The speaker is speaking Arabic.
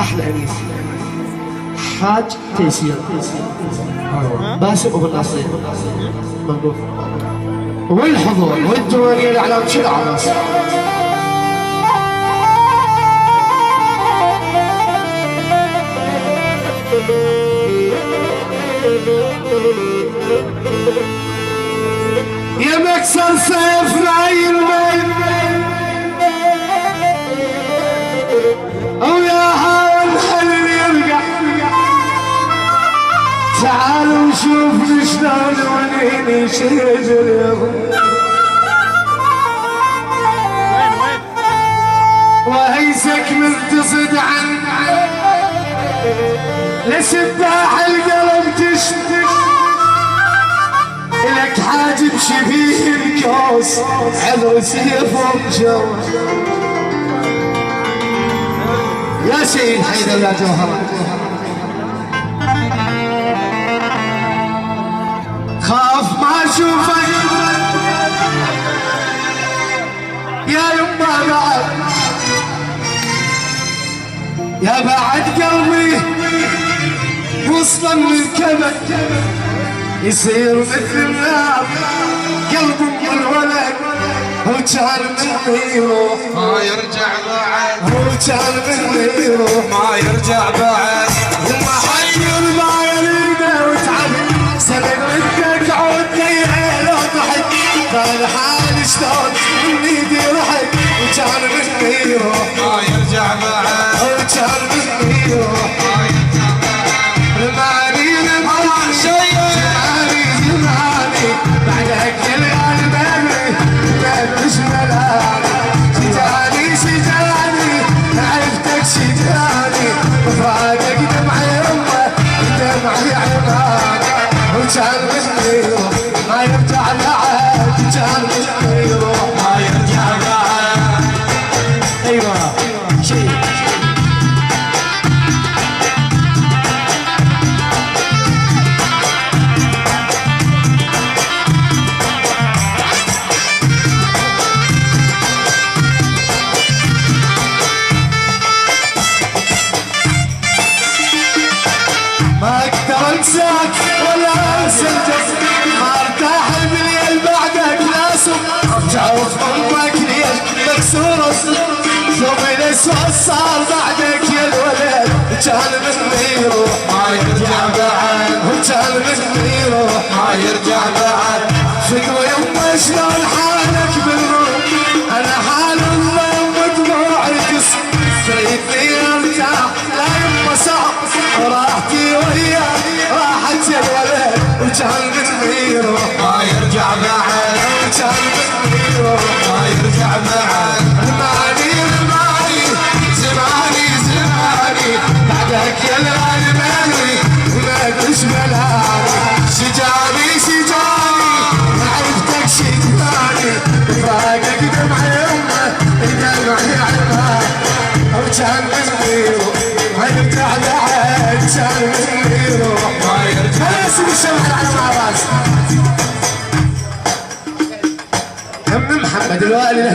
احلى انيس حاج تيسير باسم ابو الناصر ممنون والحضور والديوانيه الاعلام كل عراس. يا مكسر سيف نايل وين او يا هاي الحلم يرجع تعالوا شوفوا شلون ونيني شجر يا وهيسك من تصد عن لسباح القلب تشتش لك حاجب شبيه الكوس عذر سيف ومجوه يا سيد حيدر يا جوهر خاف ما اشوفك يا يما بعد يا بعد قلبي وصلا للكبد يصير مثل النار قلب ام الولد هو كان مني يروح ما يرجع بعد هو كان مني يروح ما يرجع بعد وما حير ما يريده وتعب سند ردك عودني لو ضحك كان حالي شلون من ايدي رحت وكان مني يروح ما يرجع بعد هو كان مني يروح ما يرجع بعد رماني رماني زماني بعدك يلقى البابي مش ملاني شجاني عرفتك شجاني وفاقك دمعي يمه دمعي عماني وكان مني يروح ما يرجع بعد كان مني يروح ما يرجع بعد. ايوه شيء ما اقدر انساك ولا انسى الجسد ما ارتاح المليل بعدك ناسك ارجع وفضلك ليش مكسور ثم الاسود صار بعدك يا الولد كان مني يروح ما يرجع بعد وكان مني يروح ما يرجع بعد. فكرة يما شلون حالك بالروح انا حال الضم ودموعي قصر تريدني ارتاح لا يما صعب راحتي وياك راحت يا الولد وكان مني يروح ما يرجع بعد وكان مني يروح ما يرجع بعد. رماني زماني بعدك يا الغالي ما مش ملاني شجاني عرفتك شجاني فراقك دمعي يمه دمعي عمها وكان مني يروح ما يرجع بعد كان مني يروح ما يرجع هلا اسم الشمعة على مع راس محمد الوالي له